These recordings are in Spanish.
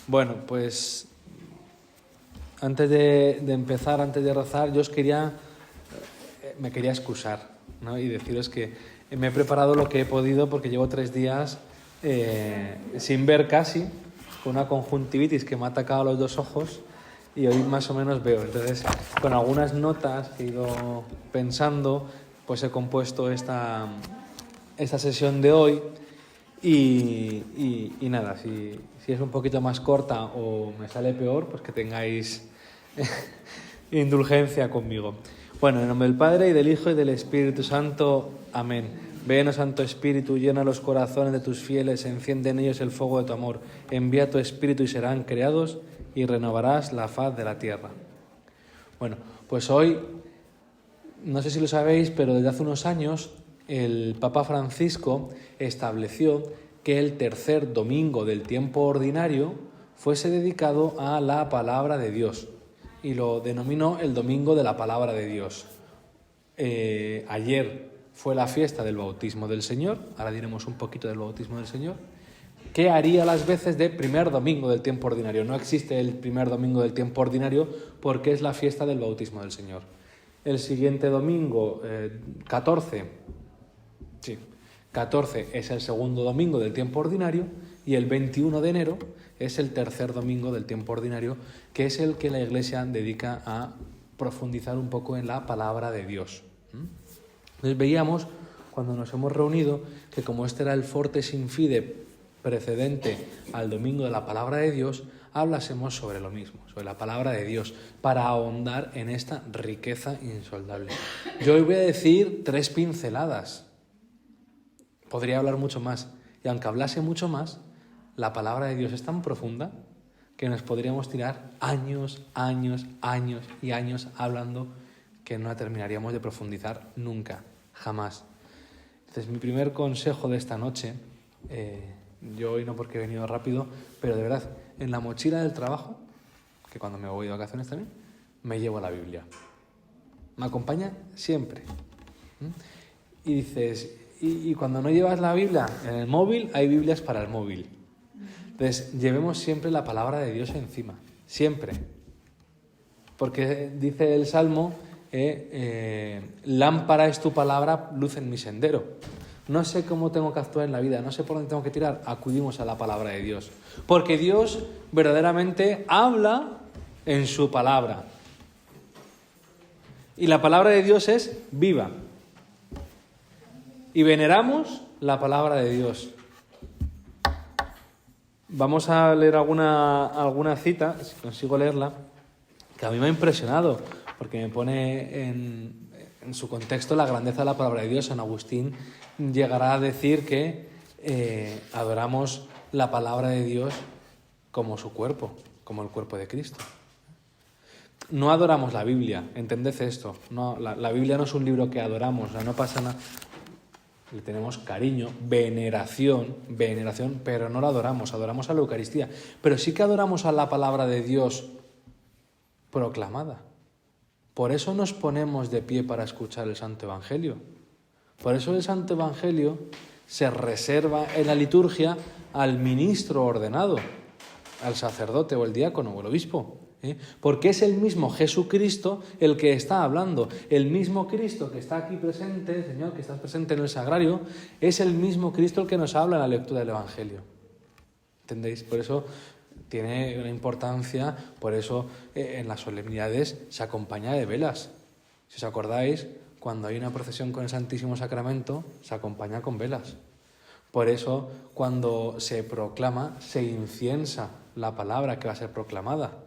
Bueno, pues antes de empezar, antes de rezar, yo me quería excusar, ¿no? Y deciros que me he preparado lo que he podido porque llevo 3 días sin ver casi, con una conjuntivitis que me ha atacado los 2 ojos y hoy más o menos veo. Entonces, con algunas notas que he ido pensando, pues he compuesto esta sesión de hoy. Y nada, si es un poquito más corta o me sale peor, pues que tengáis indulgencia conmigo. Bueno, en nombre del Padre, y del Hijo, y del Espíritu Santo. Amén. Ven, oh Santo Espíritu, llena los corazones de tus fieles, enciende en ellos el fuego de tu amor. Envía tu Espíritu y serán creados, y renovarás la faz de la tierra. Bueno, pues hoy, no sé si lo sabéis, pero desde hace unos años el Papa Francisco estableció que el tercer domingo del tiempo ordinario fuese dedicado a la palabra de Dios y lo denominó el Domingo de la Palabra de Dios. Ayer fue la fiesta del bautismo del Señor, ahora diremos un poquito del bautismo del Señor, que haría las veces de primer domingo del tiempo ordinario. No existe el primer domingo del tiempo ordinario porque es la fiesta del bautismo del Señor. El siguiente domingo, 14 es el segundo domingo del tiempo ordinario y el 21 de enero es el tercer domingo del tiempo ordinario, que es el que la Iglesia dedica a profundizar un poco en la palabra de Dios. Entonces veíamos, cuando nos hemos reunido, que como este era el Fortes in Fide precedente al domingo de la palabra de Dios, hablásemos sobre lo mismo, sobre la palabra de Dios, para ahondar en esta riqueza insondable. Yo hoy voy a decir 3 pinceladas. Podría hablar mucho más, y aunque hablase mucho más, la palabra de Dios es tan profunda que nos podríamos tirar años y años hablando que no la terminaríamos de profundizar nunca, jamás. Entonces, mi primer consejo de esta noche, yo hoy no porque he venido rápido, pero de verdad, en la mochila del trabajo, que cuando me voy de vacaciones también, me llevo la Biblia. Me acompaña siempre. Y dices, y cuando no llevas la Biblia en el móvil, hay Biblias para el móvil. Entonces, llevemos siempre la palabra de Dios encima, siempre. Porque dice el Salmo, lámpara es tu palabra, luz en mi sendero. No sé cómo tengo que actuar en la vida, no sé por dónde tengo que tirar, acudimos a la palabra de Dios. Porque Dios verdaderamente habla en su palabra. Y la palabra de Dios es viva. Y veneramos la palabra de Dios. Vamos a leer alguna cita, si consigo leerla, que a mí me ha impresionado, porque me pone en su contexto la grandeza de la palabra de Dios. San Agustín llegará a decir que adoramos la palabra de Dios como su cuerpo, como el cuerpo de Cristo. No adoramos la Biblia, entended esto. No, la Biblia no es un libro que adoramos, o sea, no pasa nada. Le tenemos cariño, veneración, pero no la adoramos a la Eucaristía. Pero sí que adoramos a la palabra de Dios proclamada. Por eso nos ponemos de pie para escuchar el Santo Evangelio. Por eso el Santo Evangelio se reserva en la liturgia al ministro ordenado, al sacerdote o el diácono o el obispo. Porque es el mismo Jesucristo el que está hablando. El mismo Cristo que está aquí presente, Señor, que estás presente en el sagrario, es el mismo Cristo el que nos habla en la lectura del Evangelio. ¿Entendéis? Por eso tiene una importancia, por eso en las solemnidades se acompaña de velas. Si os acordáis, cuando hay una procesión con el Santísimo Sacramento, se acompaña con velas. Por eso, cuando se proclama, se inciensa la palabra que va a ser proclamada.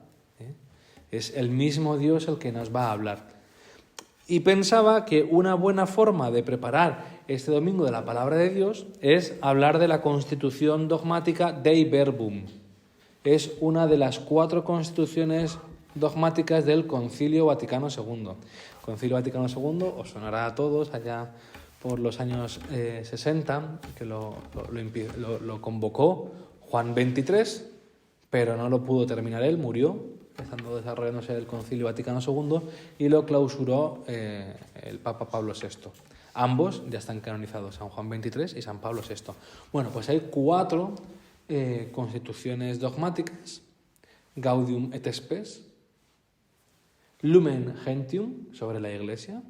Es el mismo Dios el que nos va a hablar. Y pensaba que una buena forma de preparar este domingo de la palabra de Dios es hablar de la constitución dogmática Dei Verbum. Es una de las 4 constituciones dogmáticas del Concilio Vaticano II. El Concilio Vaticano II os sonará a todos allá por los años 60, que lo convocó Juan XXIII, pero no lo pudo terminar él, murió, empezando desarrollándose el Concilio Vaticano II, y lo clausuró el Papa Pablo VI. Ambos ya están canonizados, San Juan XXIII y San Pablo VI. Bueno, pues hay 4 constituciones dogmáticas Gaudium et Spes, Lumen Gentium, sobre la Iglesia,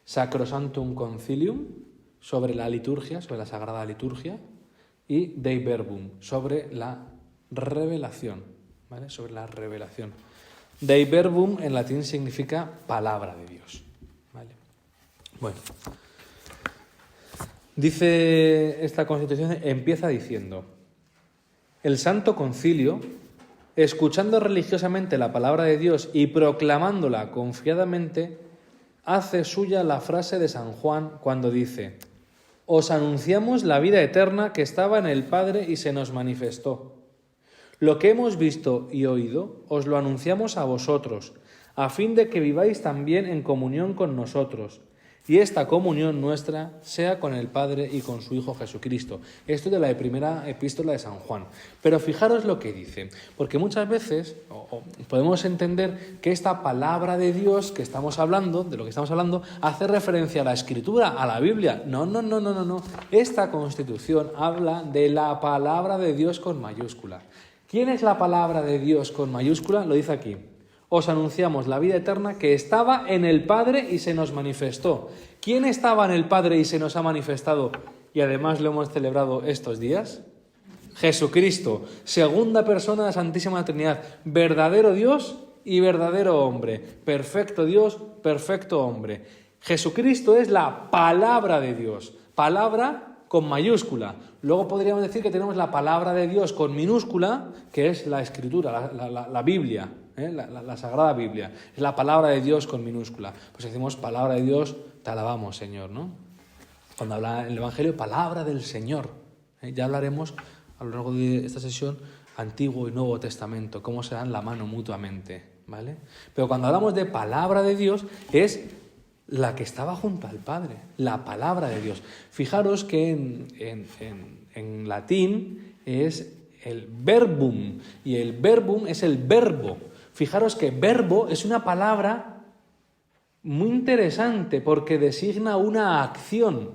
Sacrosanctum Concilium, sobre la liturgia, sobre la Sagrada Liturgia, y Dei Verbum, sobre la revelación, ¿vale? Sobre la revelación. Dei Verbum en latín significa palabra de Dios, ¿vale? Bueno, dice esta Constitución, empieza diciendo: el Santo Concilio, escuchando religiosamente la palabra de Dios y proclamándola confiadamente, hace suya la frase de San Juan cuando dice: os anunciamos la vida eterna que estaba en el Padre y se nos manifestó. Lo que hemos visto y oído os lo anunciamos a vosotros, a fin de que viváis también en comunión con nosotros, y esta comunión nuestra sea con el Padre y con su Hijo Jesucristo. Esto es de la primera epístola de San Juan. Pero fijaros lo que dice, porque muchas veces podemos entender que esta palabra de Dios que estamos hablando, de lo que estamos hablando, hace referencia a la Escritura, a la Biblia. No. Esta Constitución habla de la palabra de Dios con mayúscula. ¿Quién es la palabra de Dios con mayúscula? Lo dice aquí. Os anunciamos la vida eterna que estaba en el Padre y se nos manifestó. ¿Quién estaba en el Padre y se nos ha manifestado y además lo hemos celebrado estos días? Jesucristo, segunda persona de la Santísima Trinidad, verdadero Dios y verdadero hombre, perfecto Dios, perfecto hombre. Jesucristo es la palabra de Dios, palabra con mayúscula. Luego podríamos decir que tenemos la palabra de Dios con minúscula, que es la Escritura, la Biblia. La Sagrada Biblia, es la palabra de Dios con minúscula. Pues decimos palabra de Dios, te alabamos, Señor, ¿no? Cuando habla en el Evangelio, palabra del Señor. Ya hablaremos a lo largo de esta sesión Antiguo y Nuevo Testamento, cómo se dan la mano mutuamente, ¿vale? Pero cuando hablamos de palabra de Dios, es la que estaba junto al Padre, la palabra de Dios. Fijaros que en latín es el verbum, y el verbum es el verbo. Fijaros que verbo es una palabra muy interesante porque designa una acción.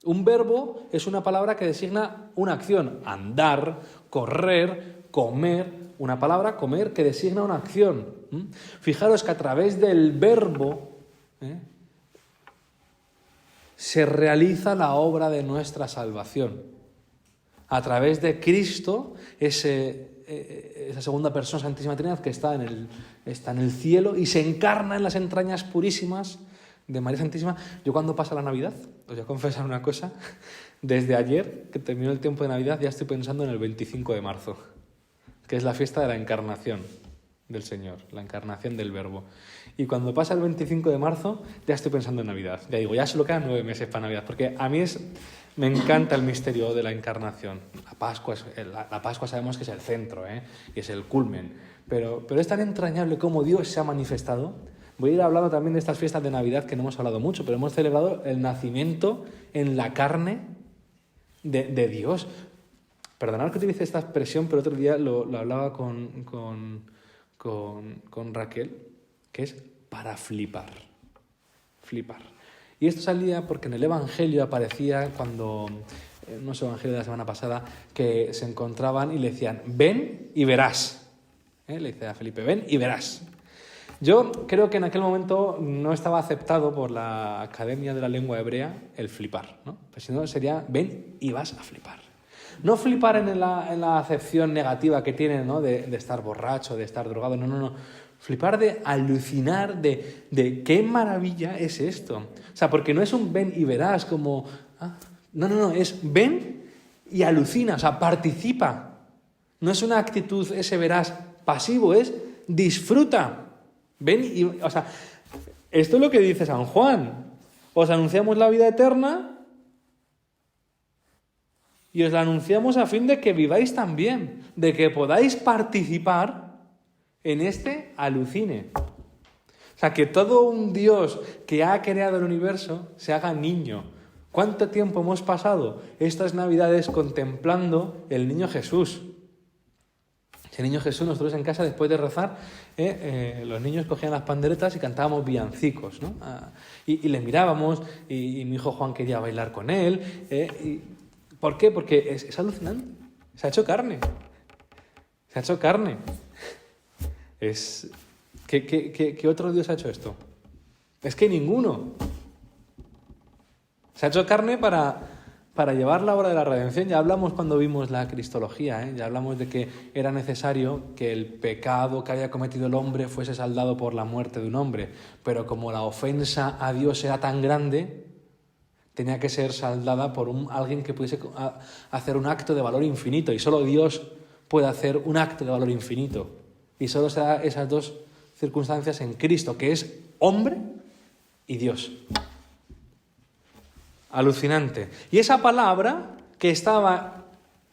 Un verbo es una palabra que designa una acción. Andar, correr, comer. Una palabra, comer, que designa una acción. Fijaros que a través del verbo se realiza la obra de nuestra salvación. A través de Cristo, esa segunda persona, Santísima Trinidad, que está en el cielo y se encarna en las entrañas purísimas de María Santísima. Yo cuando pasa la Navidad, os voy a confesar una cosa, desde ayer que terminó el tiempo de Navidad ya estoy pensando en el 25 de marzo, que es la fiesta de la encarnación del Señor, la encarnación del Verbo. Y cuando pasa el 25 de marzo ya estoy pensando en Navidad. Ya digo, ya solo quedan 9 meses para Navidad, porque a mí me encanta el misterio de la encarnación. La Pascua sabemos que es el centro, y es el culmen. Pero es tan entrañable cómo Dios se ha manifestado. Voy a ir hablando también de estas fiestas de Navidad que no hemos hablado mucho, pero hemos celebrado el nacimiento en la carne de Dios. Perdonad que utilice esta expresión, pero otro día lo hablaba con Raquel, que es para flipar. Y esto salía porque en el Evangelio aparecía cuando, en unos evangelios de la semana pasada, que se encontraban y le decían, ven y verás. Le dice a Felipe, ven y verás. Yo creo que en aquel momento no estaba aceptado por la Academia de la Lengua Hebrea el flipar, ¿no? Pues si no sería, ven y vas a flipar. No flipar en la acepción negativa que tiene, ¿no? de estar borracho, de estar drogado, no. Flipar de alucinar de qué maravilla es esto. O sea, porque no es un ven y verás como... No, es ven y alucina, o sea, participa. No es una actitud, ese verás pasivo, es disfruta. Ven y... O sea, esto es lo que dice San Juan. Os anunciamos la vida eterna y os la anunciamos a fin de que viváis también, de que podáis participar en este alucine. O sea, que todo un Dios que ha creado el universo se haga niño. ¿Cuánto tiempo hemos pasado estas Navidades contemplando el niño Jesús? Ese niño Jesús, nosotros en casa, después de rezar, los niños cogían las panderetas y cantábamos villancicos, ¿no? Y le mirábamos, y mi hijo Juan quería bailar con él. ¿Por qué? Porque es alucinante. Se ha hecho carne. Se ha hecho carne. ¿Qué otro Dios ha hecho esto? Es que ninguno. Se ha hecho carne para llevar la obra de la redención. Ya hablamos cuando vimos la cristología, ya hablamos de que era necesario que el pecado que había cometido el hombre fuese saldado por la muerte de un hombre. Pero como la ofensa a Dios era tan grande, tenía que ser saldada por alguien que pudiese hacer un acto de valor infinito. Y solo Dios puede hacer un acto de valor infinito. Y solo se da esas dos circunstancias en Cristo, que es hombre y Dios. Alucinante. Y esa palabra que estaba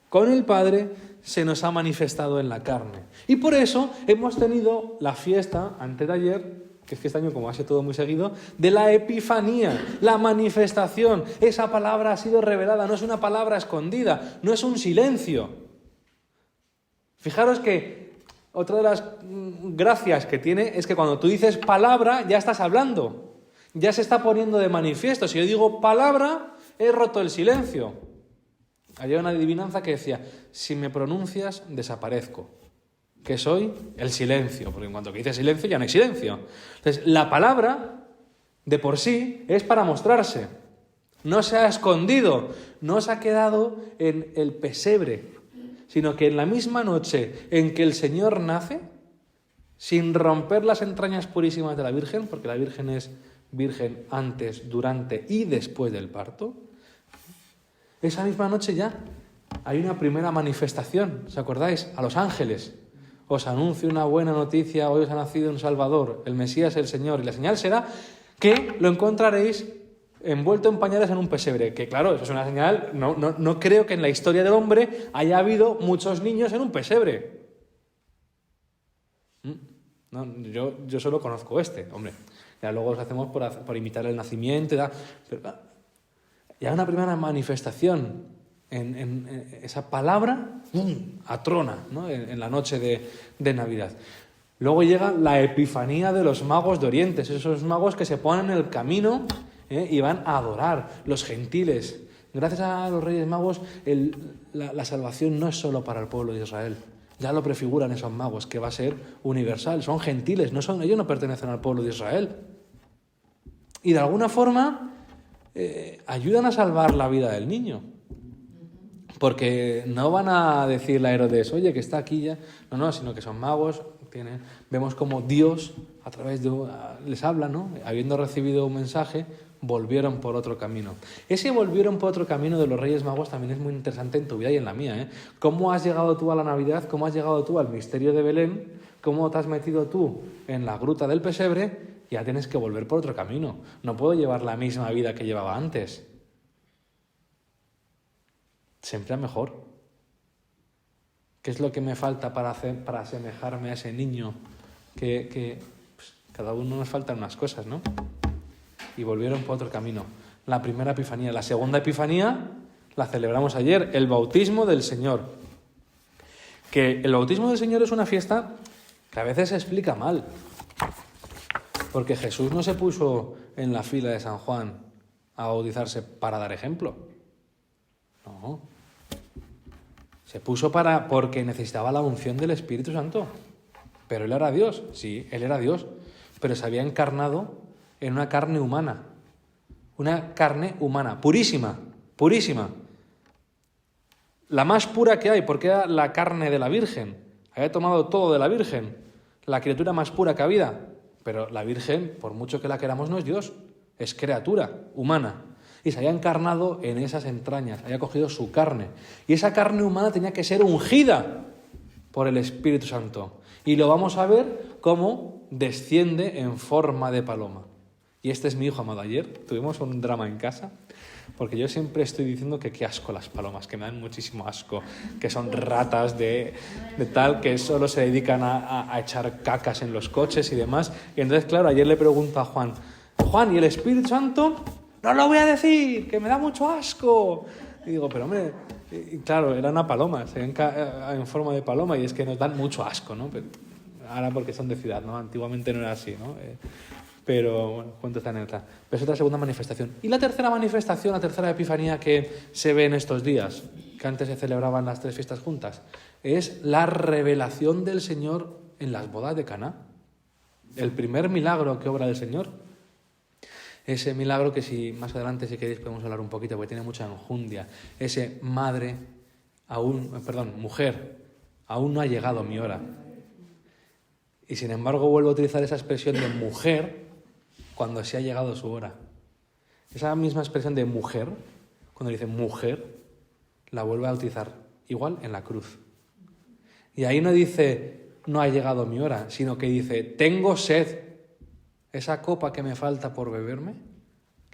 con el Padre se nos ha manifestado en la carne. Y por eso hemos tenido la fiesta, antes de ayer, que es que este año como hace todo muy seguido, de la Epifanía, la manifestación. Esa palabra ha sido revelada, no es una palabra escondida, no es un silencio. Fijaros que otra de las gracias que tiene es que cuando tú dices palabra ya estás hablando. Ya se está poniendo de manifiesto. Si yo digo palabra, he roto el silencio. Había una adivinanza que decía, si me pronuncias, desaparezco. ¿Qué soy? El silencio. Porque en cuanto que dice silencio, ya no hay silencio. Entonces, la palabra, de por sí, es para mostrarse. No se ha escondido, no se ha quedado en el pesebre, sino que en la misma noche en que el Señor nace, sin romper las entrañas purísimas de la Virgen, porque la Virgen es virgen antes, durante y después del parto, esa misma noche ya hay una primera manifestación. ¿Os acordáis? A los ángeles. Os anuncio una buena noticia, hoy os ha nacido un Salvador, el Mesías, el Señor, y la señal será que lo encontraréis envuelto en pañales en un pesebre. Que claro, eso es una señal, no creo que en la historia del hombre haya habido muchos niños en un pesebre. No, yo solo conozco hombre. Ya luego los hacemos por imitar el nacimiento, pero ya una primera manifestación en esa palabra, atrona, ¿no? En la noche de Navidad. Luego llega la Epifanía de los magos de Oriente, esos magos que se ponen en el camino y van a adorar, los gentiles. Gracias a los Reyes Magos, la salvación no es solo para el pueblo de Israel. Ya lo prefiguran esos magos, que va a ser universal. Son gentiles, ellos no pertenecen al pueblo de Israel. Y de alguna forma ayudan a salvar la vida del niño. Porque no van a decirle a Herodes, oye, que está aquí ya. No, sino que son magos. Vemos como Dios, a través les habla, ¿no? Habiendo recibido un mensaje, volvieron por otro camino. Ese volvieron por otro camino de los Reyes Magos también es muy interesante en tu vida y en la mía, ¿eh? ¿Cómo has llegado tú a la Navidad? ¿Cómo has llegado tú al misterio de Belén? ¿Cómo te has metido tú en la gruta del pesebre? Ya tienes que volver por otro camino. No puedo llevar la misma vida que llevaba antes. Siempre mejor. ¿Qué es lo que me falta para asemejarme a ese niño? Que cada uno nos faltan unas cosas, ¿no? Y volvieron por otro camino. La primera Epifanía. La segunda Epifanía la celebramos ayer, el bautismo del Señor. Que el bautismo del Señor es una fiesta que a veces se explica mal. Porque Jesús no se puso en la fila de San Juan a bautizarse para dar ejemplo. No. Se puso porque necesitaba la unción del Espíritu Santo. Pero Él era Dios. Sí, Él era Dios. Pero se había encarnado en una carne humana. Una carne humana, purísima, purísima. La más pura que hay, porque era la carne de la Virgen. Había tomado todo de la Virgen. La criatura más pura que había. Pero la Virgen, por mucho que la queramos, no es Dios. Es criatura humana. Y se había encarnado en esas entrañas. Había cogido su carne. Y esa carne humana tenía que ser ungida por el Espíritu Santo. Y lo vamos a ver cómo desciende en forma de paloma. Y este es mi hijo amado. Ayer tuvimos un drama en casa, porque yo siempre estoy diciendo que qué asco las palomas, que me dan muchísimo asco, que son ratas de tal, que solo se dedican a echar cacas en los coches y demás. Y entonces, claro, ayer le pregunto a Juan, ¿y el Espíritu Santo? No lo voy a decir, que me da mucho asco. Y digo, pero hombre, y claro, era una paloma, se ven en forma de paloma y es que nos dan mucho asco, ¿no? Pero ahora porque son de ciudad, ¿no? Antiguamente no era así, ¿no? Pero bueno, cuento esta anécdota. Pero es otra segunda manifestación. Y la tercera manifestación, la tercera epifanía que se ve en estos días, que antes se celebraban las 3 fiestas juntas, es la revelación del Señor en las bodas de Caná. El primer milagro que obra el Señor. Ese milagro que si más adelante, si queréis, podemos hablar un poquito, porque tiene mucha enjundia. Ese mujer, aún no ha llegado mi hora. Y sin embargo vuelvo a utilizar esa expresión de mujer cuando se ha llegado su hora. Esa misma expresión de mujer, cuando dice mujer, la vuelve a utilizar igual en la cruz. Y ahí no dice no ha llegado mi hora, sino que dice tengo sed. Esa copa que me falta por beberme,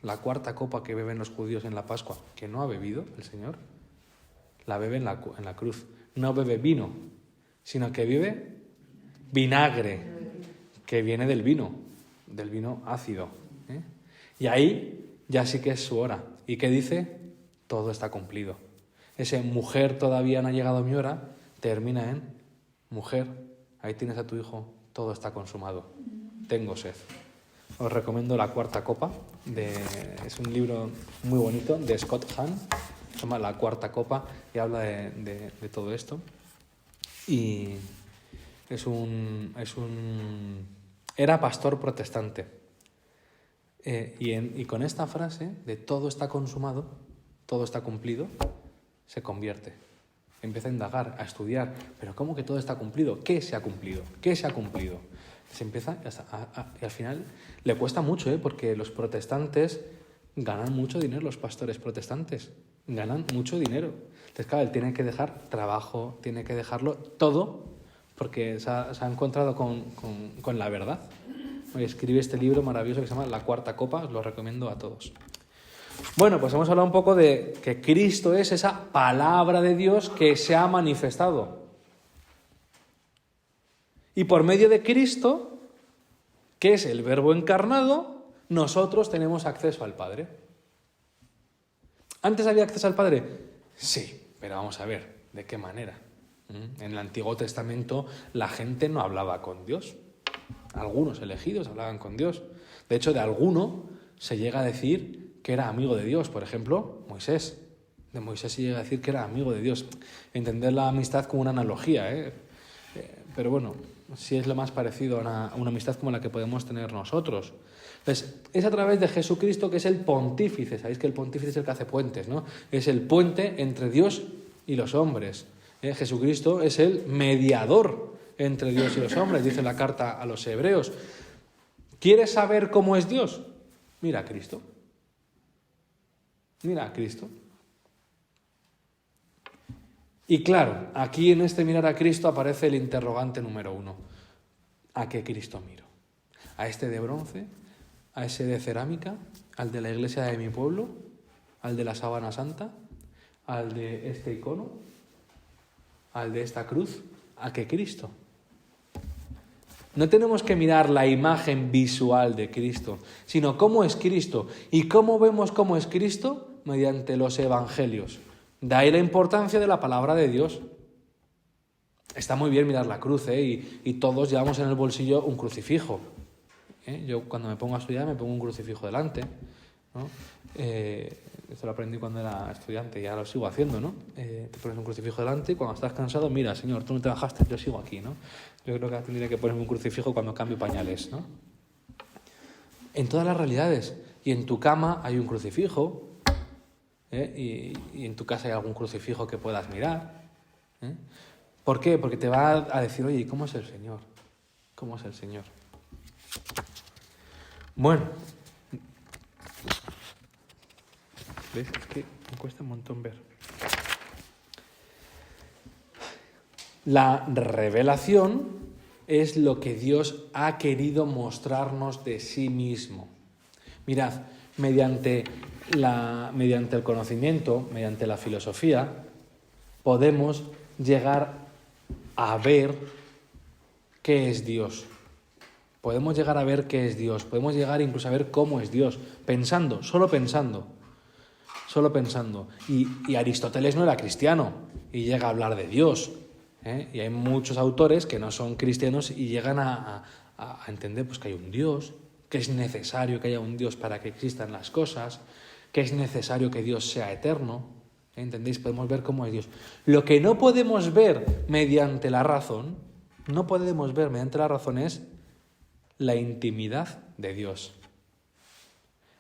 la 4ª copa que beben los judíos en la Pascua, que no ha bebido el Señor, la bebe en la cruz. No bebe vino, sino que bebe vinagre, que viene del vino ácido. Y ahí ya sí que es su hora. ¿Y qué dice? Todo está cumplido. Ese mujer todavía no ha llegado mi hora, termina en mujer, ahí tienes a tu hijo, todo está consumado. Tengo sed. Os recomiendo La 4ª copa, es un libro muy bonito de Scott Hahn, se llama La 4ª copa y habla de todo esto. Y era pastor protestante. Y con esta frase de todo está consumado, todo está cumplido, se convierte. Empieza a indagar, a estudiar. ¿Pero cómo que todo está cumplido? ¿Qué se ha cumplido? ¿Qué se ha cumplido? Se empieza y al final le cuesta mucho, porque los protestantes ganan mucho dinero, los pastores protestantes ganan mucho dinero. Entonces, claro, él tiene que dejar trabajo, tiene que dejarlo todo, porque se ha encontrado con la verdad. Y escribe este libro maravilloso que se llama La 4ª copa, os lo recomiendo a todos. Bueno, pues hemos hablado un poco de que Cristo es esa palabra de Dios que se ha manifestado. Y por medio de Cristo, que es el Verbo encarnado, nosotros tenemos acceso al Padre. ¿Antes había acceso al Padre? Sí, pero vamos a ver, ¿de qué manera? En el Antiguo Testamento la gente no hablaba con Dios. Algunos elegidos hablaban con Dios. De hecho, de alguno se llega a decir que era amigo de Dios. Por ejemplo, Moisés. De Moisés se llega a decir que era amigo de Dios. Entender la amistad como una analogía, pero bueno, sí es lo más parecido a una amistad como la que podemos tener nosotros. Entonces, es a través de Jesucristo que es el pontífice. Sabéis que el pontífice es el que hace puentes, ¿no? Es el puente entre Dios y los hombres. Jesucristo es el mediador entre Dios y los hombres, dice la carta a los hebreos. ¿Quieres saber cómo es Dios? Mira a Cristo. Mira a Cristo. Y claro, aquí en este mirar a Cristo aparece el interrogante número 1. ¿A qué Cristo miro? ¿A este de bronce? ¿A ese de cerámica? ¿Al de la iglesia de mi pueblo? ¿Al de la sábana santa? ¿Al de este icono? ¿Al de esta cruz? ¿A qué Cristo? No tenemos que mirar la imagen visual de Cristo, sino cómo es Cristo. ¿Y cómo vemos cómo es Cristo? Mediante los evangelios. De ahí la importancia de la palabra de Dios. Está muy bien mirar la cruz, y todos llevamos en el bolsillo un crucifijo. Yo cuando me pongo a estudiar me pongo un crucifijo delante, ¿no? Esto lo aprendí cuando era estudiante y ahora lo sigo haciendo, ¿no? Te pones un crucifijo delante y cuando estás cansado, mira, Señor, tú no te bajaste, yo sigo aquí, ¿no? Yo creo que tendría que ponerme un crucifijo cuando cambio pañales, ¿no? En todas las realidades. Y en tu cama hay un crucifijo, y en tu casa hay algún crucifijo que puedas mirar. ¿Por qué? Porque te va a decir, oye, ¿cómo es el Señor? ¿Cómo es el Señor? Bueno. ¿Ves? Es que me cuesta un montón ver. La revelación es lo que Dios ha querido mostrarnos de sí mismo. Mirad, mediante el conocimiento, mediante la filosofía, podemos llegar a ver qué es Dios. Podemos llegar a ver qué es Dios. Podemos llegar incluso a ver cómo es Dios. Pensando, solo pensando. Solo pensando. Y Aristóteles no era cristiano y llega a hablar de Dios. Y hay muchos autores que no son cristianos y llegan a entender pues, que hay un Dios, que es necesario que haya un Dios para que existan las cosas, que es necesario que Dios sea eterno. ¿Entendéis? Podemos ver cómo es Dios. Lo que no podemos ver mediante la razón, es la intimidad de Dios.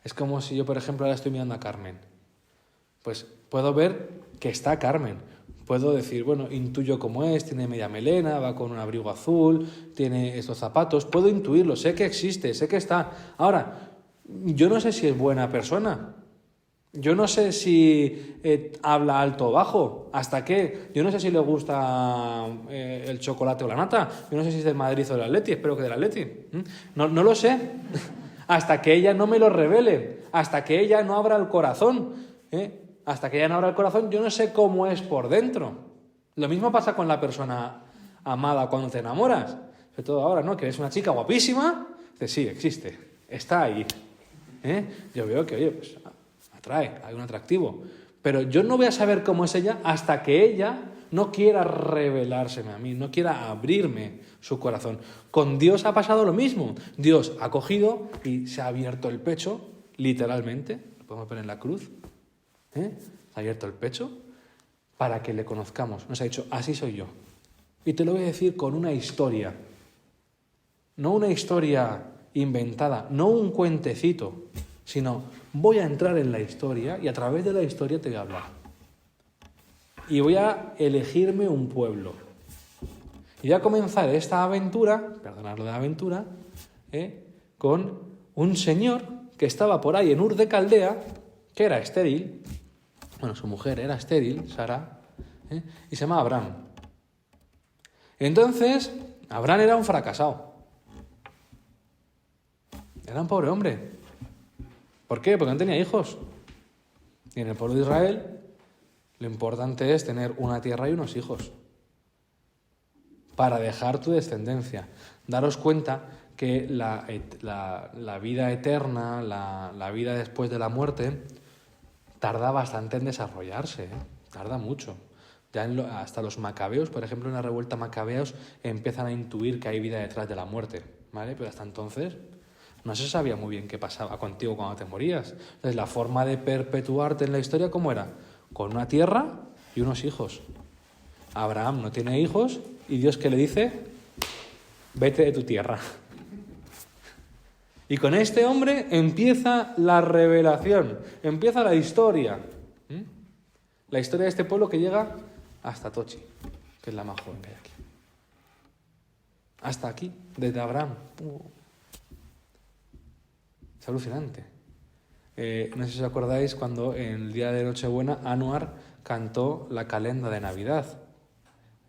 Es como si yo, por ejemplo, ahora estoy mirando a Carmen. Pues puedo ver que está Carmen. Puedo decir, bueno, intuyo cómo es, tiene media melena, va con un abrigo azul, tiene estos zapatos. Puedo intuirlo, sé que existe, sé que está. Ahora, yo no sé si es buena persona. Yo no sé si habla alto o bajo. ¿Hasta qué? Yo no sé si le gusta el chocolate o la nata. Yo no sé si es del Madrid o del Atleti. Espero que del Atleti. No lo sé. Hasta que ella no me lo revele. Hasta que ella no abra el corazón. Hasta que ella no abra el corazón, yo no sé cómo es por dentro. Lo mismo pasa con la persona amada cuando te enamoras. Sobre todo ahora, ¿no? Que es una chica guapísima. Dices, sí, existe. Está ahí. Yo veo que, oye, pues atrae, hay un atractivo. Pero yo no voy a saber cómo es ella hasta que ella no quiera revelárseme a mí, no quiera abrirme su corazón. Con Dios ha pasado lo mismo. Dios ha cogido y se ha abierto el pecho, literalmente, lo podemos ver en la cruz, se ha abierto el pecho para que le conozcamos. Nos ha dicho, así soy yo. Y te lo voy a decir con una historia. No una historia inventada, no un cuentecito, sino voy a entrar en la historia y a través de la historia te voy a hablar. Y voy a elegirme un pueblo. Y voy a comenzar esta aventura, perdonad lo de aventura, con un señor que estaba por ahí en Ur de Caldea, que era estéril. Bueno, su mujer era estéril, Sara, y se llama Abraham. Entonces, Abraham era un fracasado. Era un pobre hombre. ¿Por qué? Porque no tenía hijos. Y en el pueblo de Israel, lo importante es tener una tierra y unos hijos para dejar tu descendencia. Daros cuenta que la vida eterna, la vida después de la muerte, tarda bastante en desarrollarse, tarda mucho. Ya hasta los macabeos, por ejemplo, en la revuelta macabeos, empiezan a intuir que hay vida detrás de la muerte, ¿vale? Pero hasta entonces no se sabía muy bien qué pasaba contigo cuando te morías. Entonces, la forma de perpetuarte en la historia, ¿cómo era? Con una tierra y unos hijos. Abraham no tiene hijos y Dios, ¿qué le dice? Vete de tu tierra. Y con este hombre empieza la revelación, empieza la historia. La historia de este pueblo que llega hasta Tochi, que es la más joven que hay aquí. Hasta aquí, desde Abraham. Es alucinante. No sé si os acordáis cuando en el día de Nochebuena Anuar cantó la calenda de Navidad,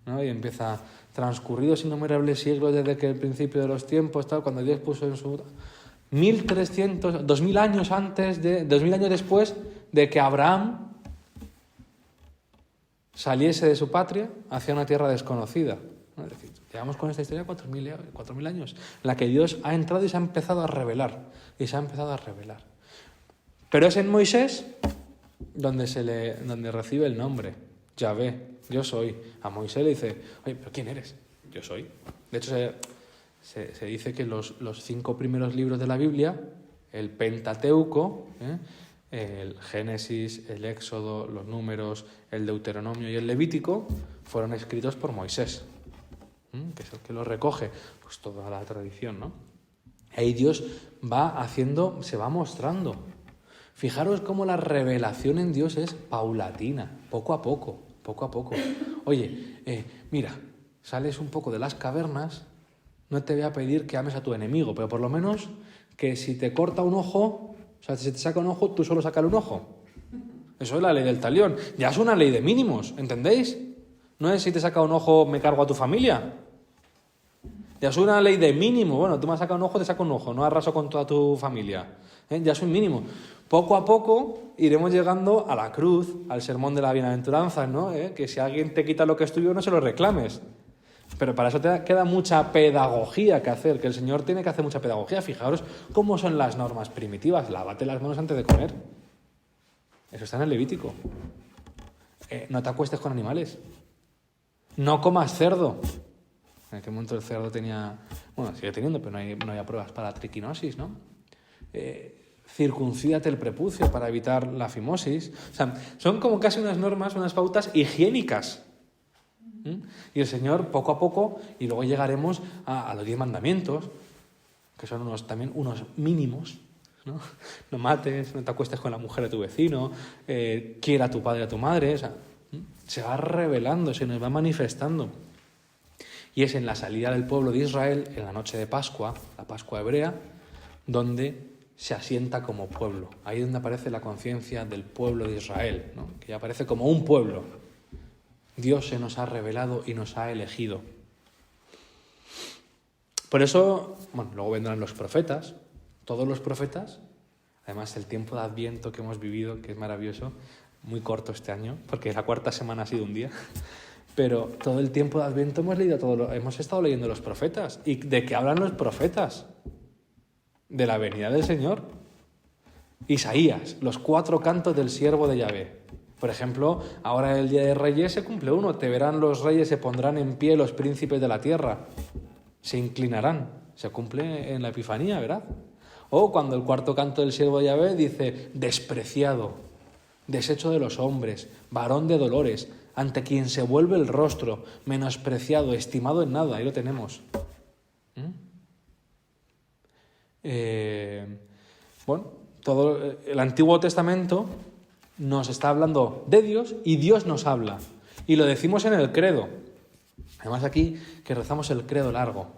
¿no? Y empieza, transcurridos innumerables siglos desde que el principio de los tiempos, tal, cuando Dios puso en su... 2000 años después de que Abraham saliese de su patria hacia una tierra desconocida. Es decir, llevamos con esta historia 4.000 años, en la que Dios ha entrado y se ha empezado a revelar. Pero es en Moisés donde recibe el nombre, Yahvé, yo soy. A Moisés le dice, oye, ¿pero quién eres? Yo soy. De hecho, se dice que los 5 primeros libros de la Biblia, el Pentateuco, el Génesis, el Éxodo, los Números, el Deuteronomio y el Levítico, fueron escritos por Moisés, que es el que los recoge, pues toda la tradición, ¿no? Ahí Dios se va mostrando. Fijaros cómo la revelación en Dios es paulatina, poco a poco. Oye, mira, sales un poco de las cavernas, no te voy a pedir que ames a tu enemigo, pero por lo menos que si te corta un ojo, o sea, si te saca un ojo, tú solo sácale un ojo. Eso es la ley del talión. Ya es una ley de mínimos, ¿entendéis? No es si te saca un ojo, me cargo a tu familia. Ya es una ley de mínimo. Bueno, tú me has sacado un ojo, te saco un ojo. No arraso con toda tu familia. Ya es un mínimo. Poco a poco iremos llegando a la cruz, al sermón de la bienaventuranza, ¿no? Que si alguien te quita lo que es tuyo, no se lo reclames. Pero para eso te queda mucha pedagogía que hacer, que el Señor tiene que hacer mucha pedagogía. Fijaros cómo son las normas primitivas. Lávate las manos antes de comer. Eso está en el Levítico. No te acuestes con animales. No comas cerdo. En aquel momento el cerdo tenía... Bueno, sigue teniendo, pero no había pruebas para la triquinosis, ¿no? circuncídate el prepucio para evitar la fimosis. O sea, son como casi unas normas, unas pautas higiénicas. Y el Señor, poco a poco, y luego llegaremos a los 10 mandamientos, que son también unos mínimos, ¿no? No mates, no te acuestes con la mujer de tu vecino, quiera a tu padre y a tu madre. O sea, se va revelando, se nos va manifestando. Y es en la salida del pueblo de Israel, en la noche de Pascua, la Pascua hebrea, donde se asienta como pueblo. Ahí es donde aparece la conciencia del pueblo de Israel, ¿no? Que ya aparece como un pueblo. Dios se nos ha revelado y nos ha elegido. Por eso, bueno, luego vendrán los profetas, todos los profetas. Además, el tiempo de Adviento que hemos vivido, que es maravilloso, muy corto este año, porque la cuarta semana ha sido un día. Pero todo el tiempo de Adviento hemos estado leyendo los profetas. ¿Y de qué hablan los profetas? De la venida del Señor. Isaías, los 4 cantos del siervo de Yahvé. Por ejemplo, ahora el Día de Reyes se cumple uno. Te verán los reyes, se pondrán en pie los príncipes de la tierra. Se inclinarán. Se cumple en la Epifanía, ¿verdad? O cuando el 4 canto del siervo de Yahvé dice, despreciado, deshecho de los hombres, varón de dolores, ante quien se vuelve el rostro, menospreciado, estimado en nada. Ahí lo tenemos. Bueno, todo el Antiguo Testamento nos está hablando de Dios y Dios nos habla. Y lo decimos en el credo. Además aquí que rezamos el credo largo.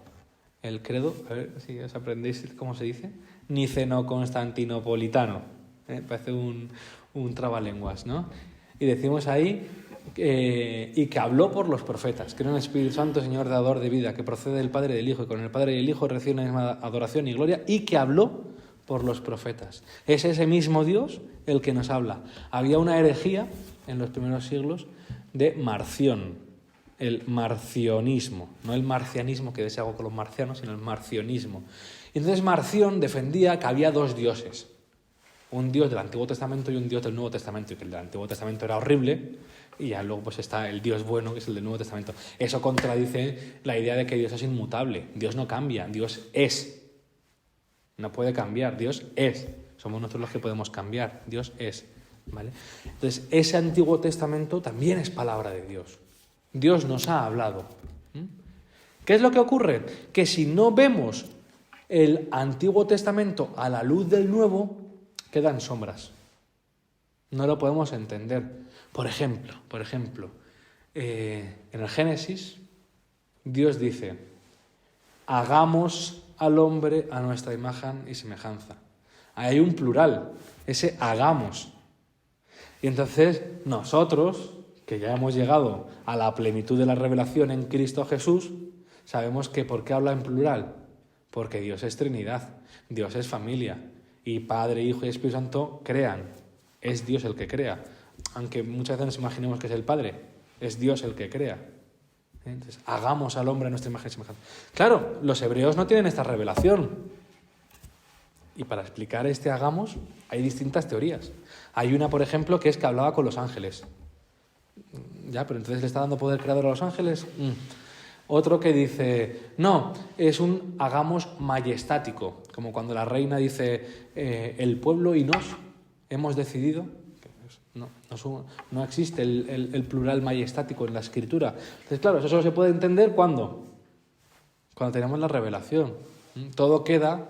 El credo, a ver si os aprendéis cómo se dice, niceno-constantinopolitano. Parece un trabalenguas, ¿no? Y decimos ahí, y que habló por los profetas. Creo en el Espíritu Santo, Señor, dador de vida, que procede del Padre y del Hijo, y con el Padre y el Hijo recibe la misma adoración y gloria, y que habló por los profetas. Es ese mismo Dios el que nos habla. Había una herejía en los primeros siglos de Marción, el marcionismo, no el marcianismo que desea algo con los marcianos, sino el marcionismo. Y entonces Marción defendía que había 2 dioses, un Dios del Antiguo Testamento y un Dios del Nuevo Testamento, y que el del Antiguo Testamento era horrible, y ya luego pues está el Dios bueno, que es el del Nuevo Testamento. Eso contradice la idea de que Dios es inmutable. Dios no cambia, Dios es. No puede cambiar, Dios es. Somos nosotros los que podemos cambiar, Dios es. ¿Vale? Entonces, ese Antiguo Testamento también es palabra de Dios. Dios nos ha hablado. ¿Qué es lo que ocurre? Que si no vemos el Antiguo Testamento a la luz del Nuevo, quedan sombras. No lo podemos entender. Por ejemplo, en el Génesis, Dios dice, hagamos al hombre a nuestra imagen y semejanza. Ahí hay un plural, ese hagamos. Y entonces nosotros, que ya hemos llegado a la plenitud de la revelación en Cristo Jesús, sabemos que ¿por qué habla en plural? Porque Dios es Trinidad, Dios es familia, y Padre, Hijo y Espíritu Santo crean. Es Dios el que crea. Aunque muchas veces nos imaginemos que es el Padre, es Dios el que crea. Entonces, hagamos al hombre a nuestra imagen y semejanza. Claro, los hebreos no tienen esta revelación. Y para explicar este hagamos, hay distintas teorías. Hay una, por ejemplo, que es que hablaba con los ángeles. Ya, pero entonces le está dando poder creador a los ángeles. Otro que dice, no, es un hagamos majestático, como cuando la reina dice, el pueblo y nos hemos decidido. No existe el plural majestático en la escritura. Entonces, claro, eso solo se puede entender cuando tenemos la revelación. Todo queda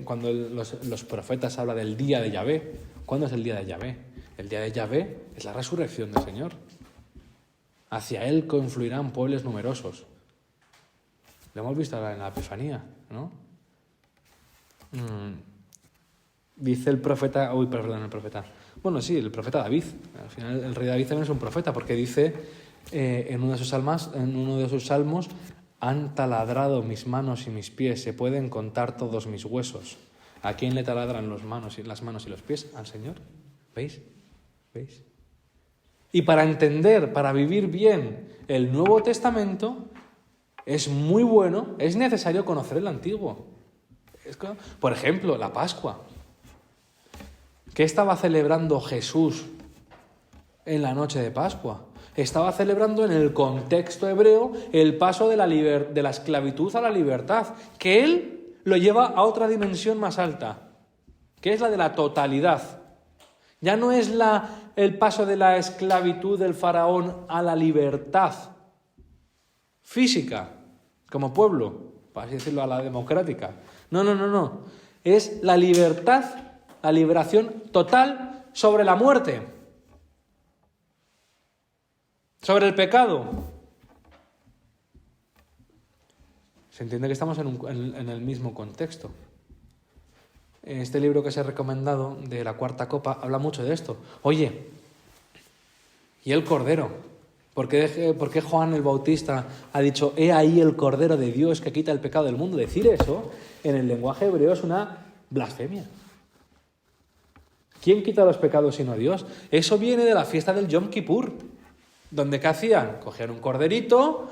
cuando los profetas hablan del día de Yahvé. ¿Cuándo es el día de Yahvé? El día de Yahvé es la resurrección del Señor. Hacia él confluirán pueblos numerosos. Lo hemos visto ahora en la Epifanía, ¿no? Dice el profeta... Bueno, sí, el profeta David. Al final el rey David también es un profeta, porque dice en uno de sus salmos, han taladrado mis manos y mis pies, se pueden contar todos mis huesos. ¿A quién le taladran las manos y los pies? Al Señor. ¿Veis? Y para entender, para vivir bien el Nuevo Testamento, es muy bueno, es necesario conocer el Antiguo. Por ejemplo, la Pascua. ¿Qué estaba celebrando Jesús en la noche de Pascua? Estaba celebrando en el contexto hebreo el paso de la esclavitud a la libertad, que él lo lleva a otra dimensión más alta. que es la de la totalidad. Ya no es el paso de la esclavitud del faraón a la libertad física, como pueblo, para así decirlo, a la democrática. No. Es la libertad, la liberación total sobre la muerte, sobre el pecado. Se entiende que estamos en el mismo contexto. Este libro que os he recomendado, de La Cuarta Copa, habla mucho de esto. Oye, ¿y el Cordero? ¿Por qué Juan el Bautista ha dicho, he ahí el Cordero de Dios que quita el pecado del mundo? Decir eso en el lenguaje hebreo es una blasfemia. ¿Quién quita los pecados sino Dios? Eso viene de la fiesta del Yom Kippur, donde ¿qué hacían? Cogían un corderito,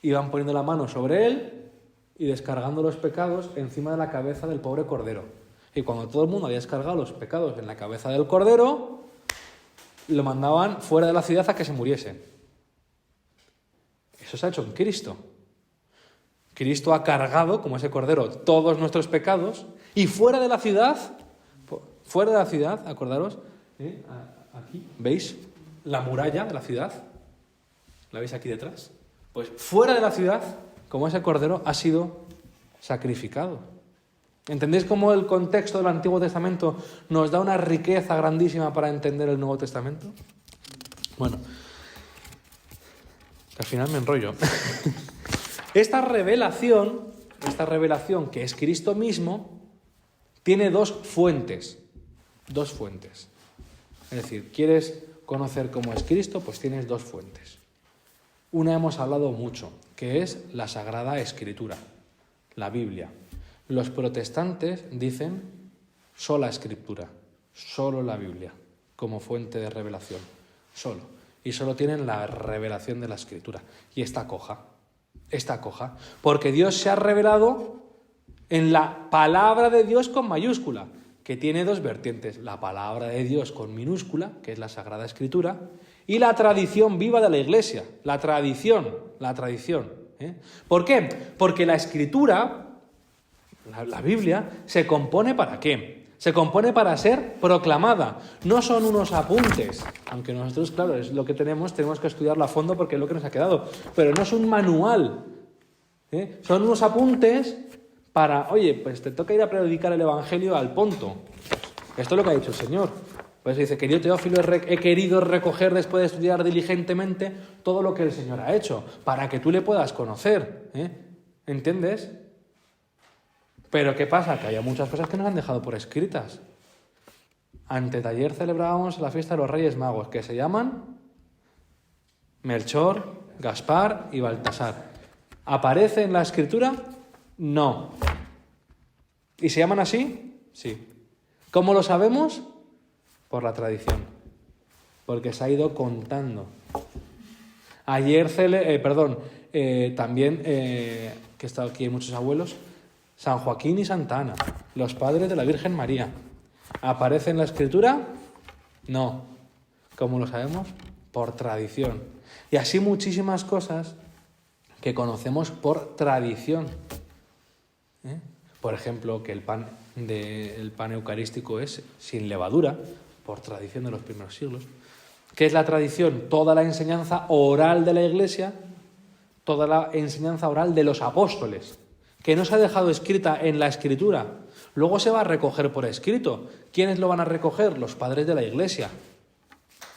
iban poniendo la mano sobre él y descargando los pecados encima de la cabeza del pobre cordero. Y cuando todo el mundo había descargado los pecados en la cabeza del cordero, lo mandaban fuera de la ciudad a que se muriese. Eso se ha hecho en Cristo. Cristo ha cargado, como ese cordero, todos nuestros pecados, y fuera de la ciudad, acordaros, aquí, ¿veis la muralla de la ciudad? ¿La veis aquí detrás? Pues fuera de la ciudad, como ese cordero, ha sido sacrificado. ¿Entendéis cómo el contexto del Antiguo Testamento nos da una riqueza grandísima para entender el Nuevo Testamento? Bueno, al final me enrollo. Esta revelación que es Cristo mismo, tiene dos fuentes. Es decir, ¿quieres conocer cómo es Cristo? Pues tienes dos fuentes. Una hemos hablado mucho, que es la Sagrada Escritura, la Biblia. Los protestantes dicen sola Escritura, solo la Biblia, como fuente de revelación, solo. Y solo tienen la revelación de la Escritura. Y está coja, porque Dios se ha revelado en la palabra de Dios con mayúscula, que tiene dos vertientes, la palabra de Dios con minúscula, que es la Sagrada Escritura, y la tradición viva de la Iglesia, la tradición. ¿Por qué? Porque la Escritura, la Biblia, se compone ¿para qué? Se compone para ser proclamada. No son unos apuntes, aunque nosotros, claro, es lo que tenemos que estudiarlo a fondo porque es lo que nos ha quedado. Pero no es un manual. Son unos apuntes para, oye, pues te toca ir a predicar el Evangelio al Ponto. Esto es lo que ha dicho el Señor. Pues dice, querido Teófilo, he querido recoger después de estudiar diligentemente todo lo que el Señor ha hecho, para que tú le puedas conocer. ¿Entiendes? Pero ¿qué pasa? Que hay muchas cosas que nos han dejado por escritas. Anteayer celebrábamos la fiesta de los Reyes Magos, que se llaman Melchor, Gaspar y Baltasar. ¿Aparece en la Escritura? No. ¿Y se llaman así? Sí. ¿Cómo lo sabemos? Por la tradición. Porque se ha ido contando. Ayer también, que he estado aquí, hay muchos abuelos, San Joaquín y Santa Ana, los padres de la Virgen María. ¿Aparece en la Escritura? No. ¿Cómo lo sabemos? Por tradición. Y así muchísimas cosas que conocemos por tradición. Por ejemplo, que el pan eucarístico es sin levadura, por tradición de los primeros siglos. ¿Qué es la tradición? Toda la enseñanza oral de la Iglesia, toda la enseñanza oral de los apóstoles, que no se ha dejado escrita en la Escritura. Luego se va a recoger por escrito. ¿Quiénes lo van a recoger? Los padres de la Iglesia.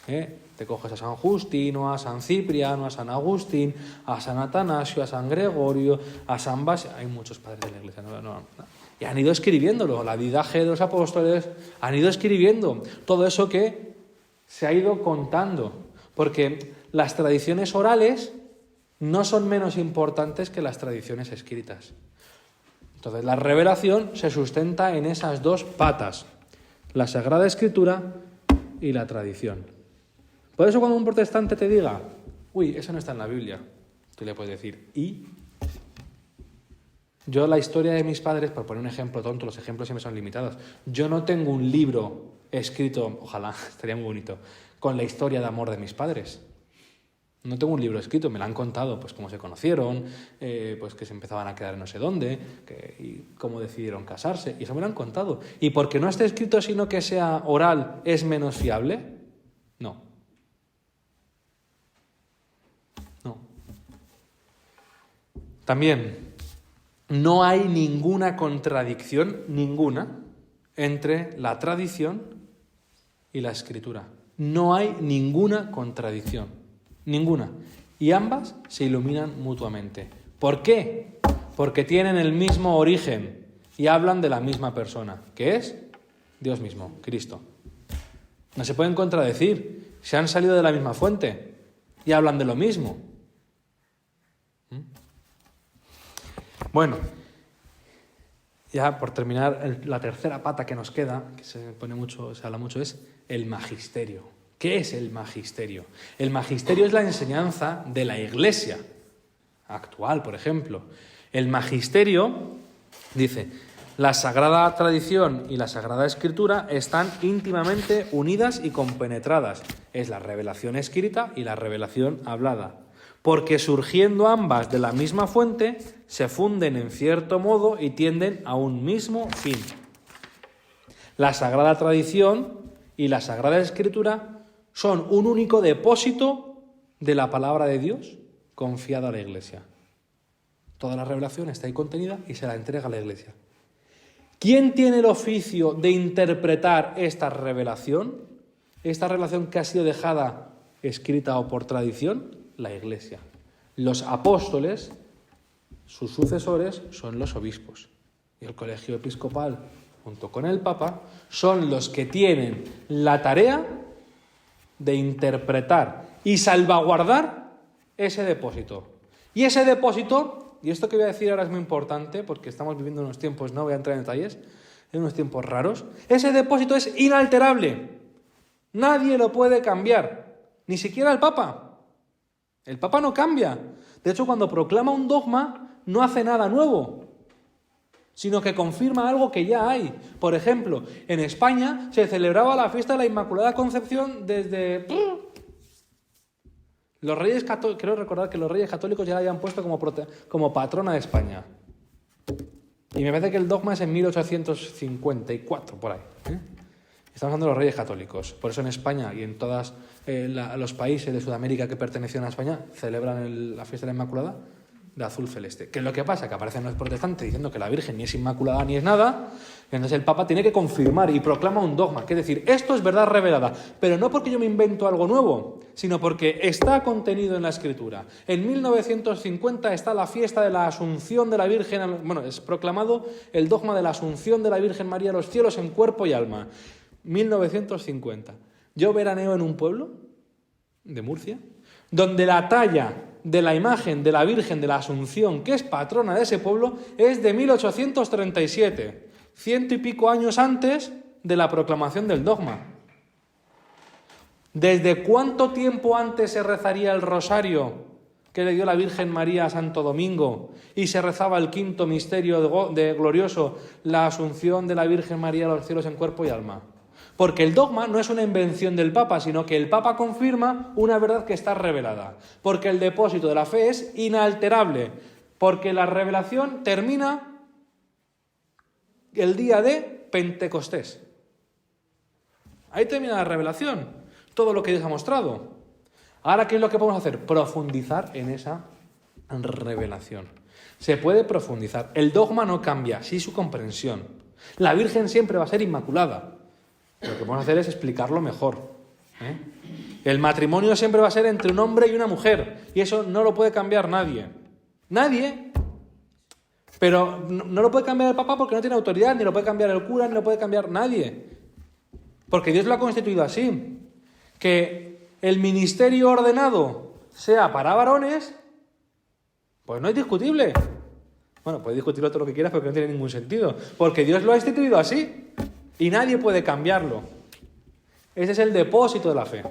Te coges a San Justino, a San Cipriano, a San Agustín, a San Atanasio, a San Gregorio, a San Basilio. Hay muchos padres de la Iglesia. No. Y han ido escribiéndolo. La Didaje de los Apóstoles han ido escribiendo. Todo eso que se ha ido contando. Porque las tradiciones orales no son menos importantes que las tradiciones escritas. Entonces, la revelación se sustenta en esas dos patas, la Sagrada Escritura y la tradición. Por eso cuando un protestante te diga, uy, eso no está en la Biblia, tú le puedes decir, ¿y? Yo la historia de mis padres, por poner un ejemplo tonto, los ejemplos siempre son limitados, yo no tengo un libro escrito, ojalá, estaría muy bonito, con la historia de amor de mis padres. No tengo un libro escrito, me lo han contado, pues cómo se conocieron, pues que se empezaban a quedar en no sé dónde, y cómo decidieron casarse, y eso me lo han contado. ¿Y porque no esté escrito sino que sea oral es menos fiable? No. No. También, no hay ninguna contradicción, ninguna, entre la tradición y la escritura. No hay ninguna contradicción, ninguna. Y ambas se iluminan mutuamente. ¿Por qué? Porque tienen el mismo origen y hablan de la misma persona, que es Dios mismo, Cristo. No se pueden contradecir, se han salido de la misma fuente y hablan de lo mismo. Bueno, ya por terminar, la tercera pata que nos queda, que se habla mucho, es el magisterio. ¿Qué es el magisterio? El magisterio es la enseñanza de la Iglesia actual, por ejemplo. El magisterio dice: la Sagrada Tradición y la Sagrada Escritura están íntimamente unidas y compenetradas. Es la revelación escrita y la revelación hablada. Porque surgiendo ambas de la misma fuente, se funden en cierto modo y tienden a un mismo fin. La Sagrada Tradición y la Sagrada Escritura son un único depósito de la palabra de Dios confiada a la Iglesia. Toda la revelación está ahí contenida y se la entrega a la Iglesia. ¿Quién tiene el oficio de interpretar esta revelación? Esta revelación que ha sido dejada escrita o por tradición, la Iglesia. Los apóstoles, sus sucesores, son los obispos. Y el colegio episcopal, junto con el Papa, son los que tienen la tarea de interpretar y salvaguardar ese depósito. Y ese depósito, y esto que voy a decir ahora es muy importante, porque estamos viviendo unos tiempos, no voy a entrar en detalles, en unos tiempos raros, ese depósito es inalterable. Nadie lo puede cambiar, ni siquiera el Papa. El Papa no cambia. De hecho, cuando proclama un dogma, no hace nada nuevo, sino que confirma algo que ya hay. Por ejemplo, en España se celebraba la fiesta de la Inmaculada Concepción desde... Los Reyes Católicos, creo recordar que los Reyes Católicos ya la habían puesto como patrona de España. Y me parece que el dogma es en 1854, por ahí. Estamos hablando de los Reyes Católicos. Por eso en España y en todos los países de Sudamérica que pertenecen a España celebran la fiesta de la Inmaculada de azul celeste. ¿Qué es lo que pasa? Que aparecen los protestantes diciendo que la Virgen ni es inmaculada ni es nada. Entonces el Papa tiene que confirmar y proclama un dogma. Que es decir, esto es verdad revelada. Pero no porque yo me invento algo nuevo, sino porque está contenido en la Escritura. En 1950 está la fiesta de la Asunción de la Virgen. Bueno, es proclamado el dogma de la Asunción de la Virgen María a los cielos en cuerpo y alma. 1950. Yo veraneo en un pueblo de Murcia, donde la talla de la imagen de la Virgen de la Asunción, que es patrona de ese pueblo, es de 1837, 100 y pico años antes de la proclamación del dogma. ¿Desde cuánto tiempo antes se rezaría el rosario que le dio la Virgen María a Santo Domingo y se rezaba el quinto misterio de glorioso, la Asunción de la Virgen María a los cielos en cuerpo y alma? Porque el dogma no es una invención del Papa, sino que el Papa confirma una verdad que está revelada. Porque el depósito de la fe es inalterable. Porque la revelación termina el día de Pentecostés. Ahí termina la revelación. Todo lo que Dios ha mostrado. Ahora, ¿qué es lo que podemos hacer? Profundizar en esa revelación. Se puede profundizar. El dogma no cambia, sí su comprensión. La Virgen siempre va a ser inmaculada. Lo que podemos hacer es explicarlo mejor. El matrimonio siempre va a ser entre un hombre y una mujer. Y eso no lo puede cambiar nadie. Nadie. Pero no lo puede cambiar el Papa porque no tiene autoridad, ni lo puede cambiar el cura, ni lo puede cambiar nadie. Porque Dios lo ha constituido así. Que el ministerio ordenado sea para varones, pues no es discutible. Bueno, puedes discutirlo todo lo que quieras, pero que no tiene ningún sentido. Porque Dios lo ha instituido así. Y nadie puede cambiarlo. Ese es el depósito de la fe.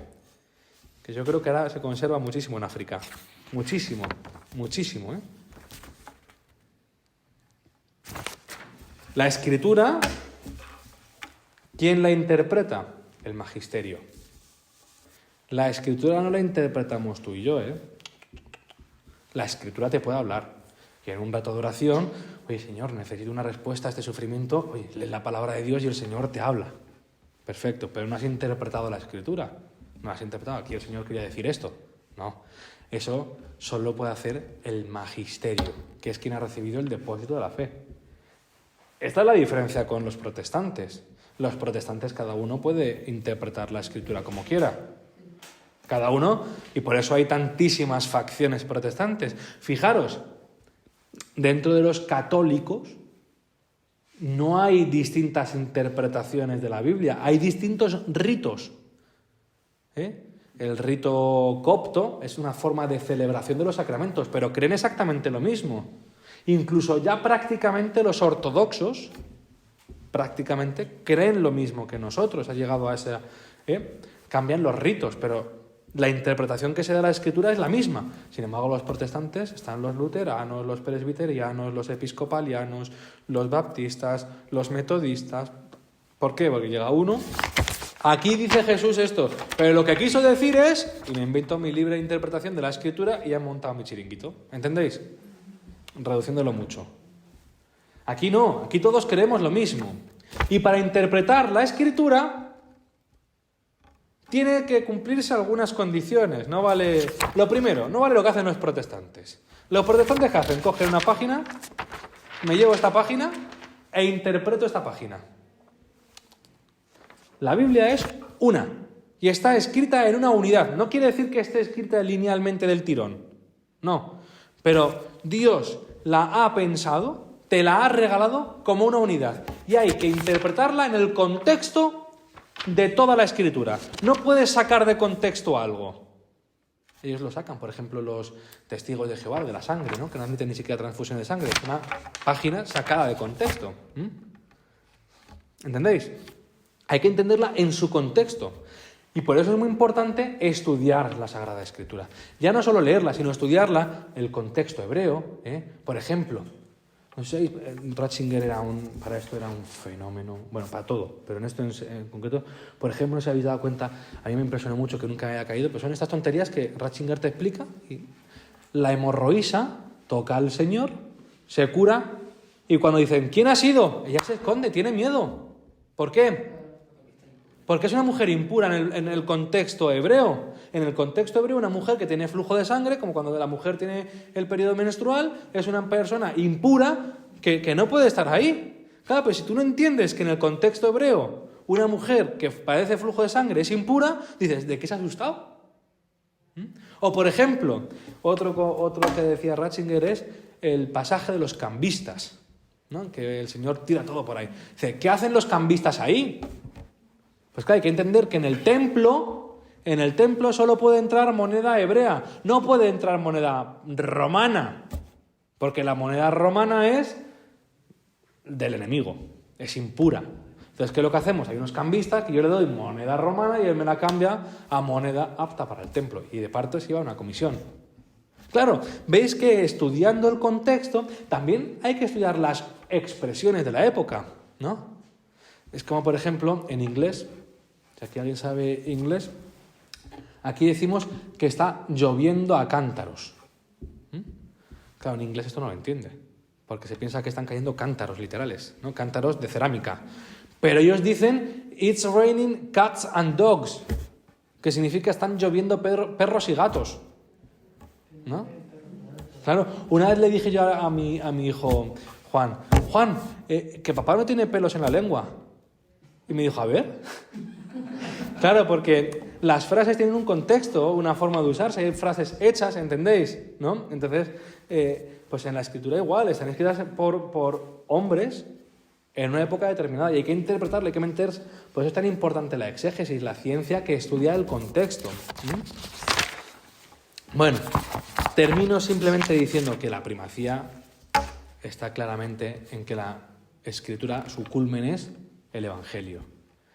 Que yo creo que ahora se conserva muchísimo en África. Muchísimo, muchísimo. La Escritura, ¿quién la interpreta? El magisterio. La Escritura no la interpretamos tú y yo, ¿eh? La Escritura te puede hablar. Y en un rato de oración, oye, Señor, necesito una respuesta a este sufrimiento. Oye, lees la palabra de Dios y el Señor te habla. Perfecto, pero no has interpretado la Escritura. No has interpretado, aquí el Señor quería decir esto. No, eso solo puede hacer el magisterio, que es quien ha recibido el depósito de la fe. Esta es la diferencia con los protestantes. Los protestantes, cada uno puede interpretar la Escritura como quiera. Cada uno, y por eso hay tantísimas facciones protestantes. Fijaros, dentro de los católicos no hay distintas interpretaciones de la Biblia, hay distintos ritos. El rito copto es una forma de celebración de los sacramentos, pero creen exactamente lo mismo. Incluso ya prácticamente los ortodoxos prácticamente creen lo mismo que nosotros. Ha llegado a esa... Cambian los ritos, pero la interpretación que se da de la Escritura es la misma. Sin embargo, los protestantes están los luteranos, los presbiterianos, los episcopalianos, los baptistas, los metodistas. ¿Por qué? Porque llega uno... Aquí dice Jesús esto, pero lo que quiso decir es, y me invento mi libre interpretación de la Escritura y he montado mi chiringuito. ¿Entendéis? Reduciéndolo mucho. Aquí no, aquí todos creemos lo mismo. Y para interpretar la Escritura tiene que cumplirse algunas condiciones. No vale... Lo primero, no vale lo que hacen los protestantes. Los protestantes, ¿qué hacen? Cogen una página, me llevo esta página e interpreto esta página. La Biblia es una y está escrita en una unidad. No quiere decir que esté escrita linealmente del tirón. No. Pero Dios la ha pensado, te la ha regalado como una unidad. Y hay que interpretarla en el contexto de toda la Escritura. No puedes sacar de contexto algo. Ellos lo sacan, por ejemplo, los testigos de Jehová, de la sangre, ¿no? Que no admiten ni siquiera transfusión de sangre. Es una página sacada de contexto. ¿Entendéis? Hay que entenderla en su contexto. Y por eso es muy importante estudiar la Sagrada Escritura. Ya no solo leerla, sino estudiarla, el contexto hebreo. Por ejemplo, no sé, Ratzinger para esto era un fenómeno, bueno, para todo, pero en esto en concreto, por ejemplo, no se habéis dado cuenta, a mí me impresionó mucho que nunca me haya caído, pero son estas tonterías que Ratzinger te explica. Y la hemorroísa toca al Señor, se cura, y cuando dicen, ¿quién ha sido? Ella se esconde, tiene miedo. ¿Por qué? Porque es una mujer impura en el contexto hebreo. En el contexto hebreo, una mujer que tiene flujo de sangre, como cuando la mujer tiene el periodo menstrual, es una persona impura que no puede estar ahí. Claro, pero si tú no entiendes que en el contexto hebreo una mujer que padece flujo de sangre es impura, dices, ¿de qué se ha asustado? O, por ejemplo, otro que decía Ratzinger es el pasaje de los cambistas, ¿no? Que el Señor tira todo por ahí. Dice, ¿qué hacen los cambistas ahí? Pues claro, hay que entender que en el templo solo puede entrar moneda hebrea, no puede entrar moneda romana, porque la moneda romana es del enemigo, es impura. Entonces, ¿qué es lo que hacemos? Hay unos cambistas que yo le doy moneda romana y él me la cambia a moneda apta para el templo, y de parte se lleva una comisión. Claro, veis que estudiando el contexto también hay que estudiar las expresiones de la época, ¿no? Es como, por ejemplo, en inglés. Si aquí alguien sabe inglés, aquí decimos que está lloviendo a cántaros. Claro, en inglés esto no lo entiende, porque se piensa que están cayendo cántaros literales, ¿no? Cántaros de cerámica. Pero ellos dicen, it's raining cats and dogs, que significa están lloviendo perros y gatos, ¿no? Claro, una vez le dije yo a mi hijo Juan, que papá no tiene pelos en la lengua. Y me dijo, a ver... Claro, porque las frases tienen un contexto, una forma de usarse, hay frases hechas, ¿entendéis? ¿No? Entonces, pues en la Escritura igual, están escritas por hombres en una época determinada y hay que interpretarla, hay que meterse. Por eso es tan importante la exégesis, la ciencia que estudia el contexto. Bueno, termino simplemente diciendo que la primacía está claramente en que la Escritura, su culmen es el Evangelio.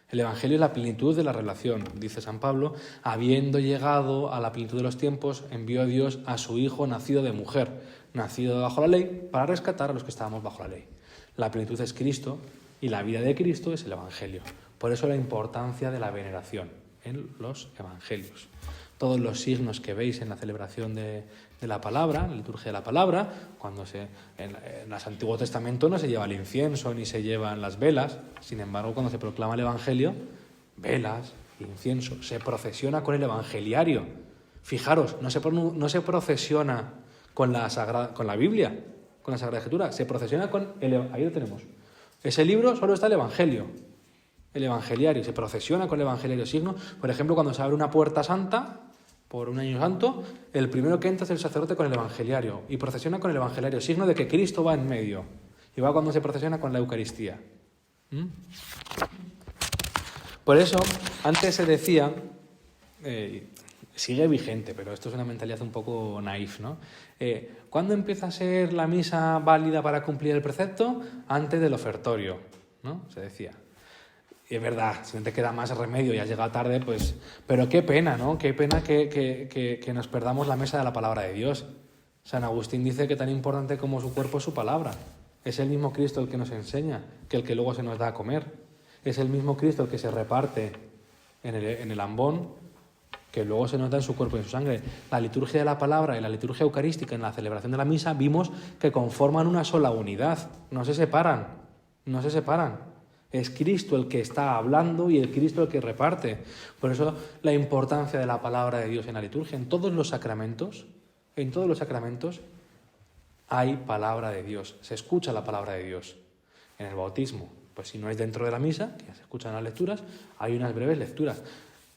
El Evangelio es la plenitud de la relación, dice San Pablo, habiendo llegado a la plenitud de los tiempos, envió a Dios a su Hijo nacido de mujer, nacido bajo la ley, para rescatar a los que estábamos bajo la ley. La plenitud es Cristo y la vida de Cristo es el Evangelio. Por eso la importancia de la veneración. en los evangelios. Todos los signos que veis en la celebración de la palabra, la liturgia de la palabra, cuando en el Antiguo Testamento no se lleva el incienso ni se llevan las velas, sin embargo, cuando se proclama el evangelio, velas, incienso, se procesiona con el evangeliario. Fijaros, no se procesiona con la Biblia, con la Sagrada Escritura, se procesiona ahí lo tenemos. Ese libro solo está el evangelio, el evangeliario, se procesiona con el evangeliario signo. Por ejemplo, cuando se abre una puerta santa por un año santo, el primero que entra es el sacerdote con el evangeliario y procesiona con el evangeliario, signo de que Cristo va en medio. Igual cuando se procesiona con la Eucaristía. Por eso, antes se decía, sigue vigente, pero esto es una mentalidad un poco naif, ¿no? ¿Cuándo empieza a ser la misa válida para cumplir el precepto? Antes del ofertorio, ¿no? Se decía. Y es verdad, si no te queda más remedio y has llegado tarde, pues... Pero qué pena, ¿no? Qué pena que nos perdamos la mesa de la palabra de Dios. San Agustín dice que tan importante como su cuerpo es su palabra. Es el mismo Cristo el que nos enseña, que el que luego se nos da a comer. Es el mismo Cristo el que se reparte en el ambón, que luego se nos da en su cuerpo y en su sangre. La liturgia de la palabra y la liturgia eucarística en la celebración de la misa vimos que conforman una sola unidad. No se separan. Es Cristo el que está hablando y el Cristo el que reparte. Por eso la importancia de la palabra de Dios en la liturgia. En todos los sacramentos hay palabra de Dios. Se escucha la palabra de Dios. En el bautismo, pues si no es dentro de la misa, que ya se escuchan las lecturas, hay unas breves lecturas.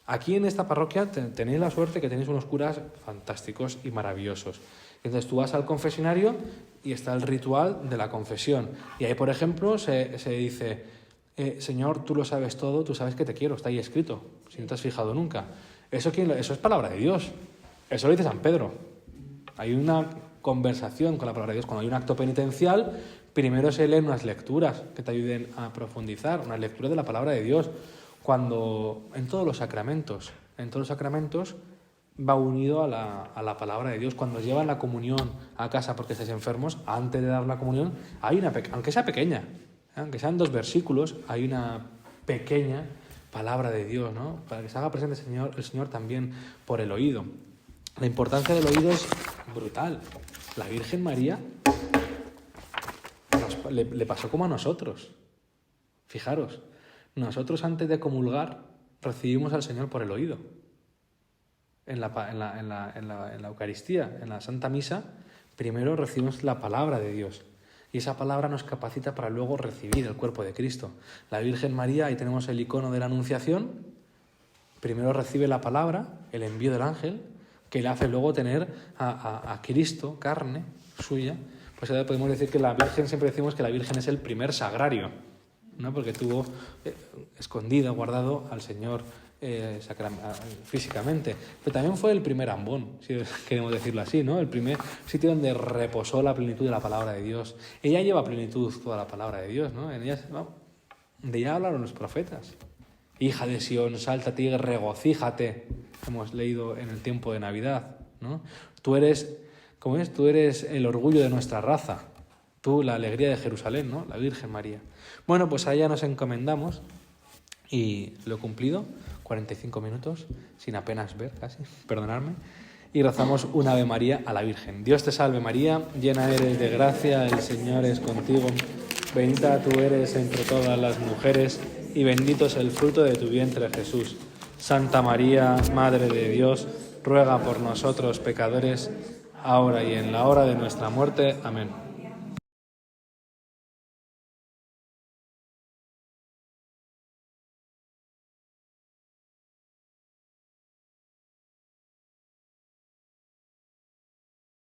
Aquí en esta parroquia tenéis la suerte que tenéis unos curas fantásticos y maravillosos. Entonces tú vas al confesionario y está el ritual de la confesión. Y ahí, por ejemplo, se dice... Señor, tú lo sabes todo, tú sabes que te quiero, está ahí escrito, si no te has fijado nunca. Eso es palabra de Dios, eso lo dice San Pedro. Hay una conversación con la palabra de Dios. Cuando hay un acto penitencial, primero se leen unas lecturas que te ayuden a profundizar, unas lecturas de la palabra de Dios. En todos los sacramentos va unido a la palabra de Dios. Cuando llevan la comunión a casa porque estáis enfermos, antes de dar la comunión, hay aunque sea pequeña, aunque sean 2 versículos, hay una pequeña palabra de Dios, ¿no? Para que se haga presente el Señor también por el oído. La importancia del oído es brutal. La Virgen María le pasó como a nosotros. Fijaros, nosotros antes de comulgar recibimos al Señor por el oído. En la Eucaristía, en la Santa Misa, primero recibimos la palabra de Dios. Y esa palabra nos capacita para luego recibir el cuerpo de Cristo. La Virgen María, ahí tenemos el icono de la Anunciación, primero recibe la palabra, el envío del ángel, que le hace luego tener a Cristo, carne suya. Pues ahora podemos decir que la Virgen, siempre decimos que la Virgen es el primer sagrario, ¿no? Porque tuvo escondido, guardado al Señor físicamente, pero también fue el primer ambón, si queremos decirlo así, ¿no? El primer sitio donde reposó la plenitud de la palabra de Dios. Ella lleva plenitud toda la palabra de Dios, ¿no? De ella hablaron los profetas. Hija de Sión, sáltate y regocíjate, hemos leído en el tiempo de Navidad, ¿no? Tú eres el orgullo de nuestra raza, tú la alegría de Jerusalén, ¿no? La Virgen María. Bueno, pues a ella nos encomendamos y lo he cumplido. 45 minutos, sin apenas ver casi, perdonadme, y rezamos un Ave María a la Virgen. Dios te salve María, llena eres de gracia, el Señor es contigo, bendita tú eres entre todas las mujeres, y bendito es el fruto de tu vientre Jesús. Santa María, Madre de Dios, ruega por nosotros pecadores, ahora y en la hora de nuestra muerte. Amén.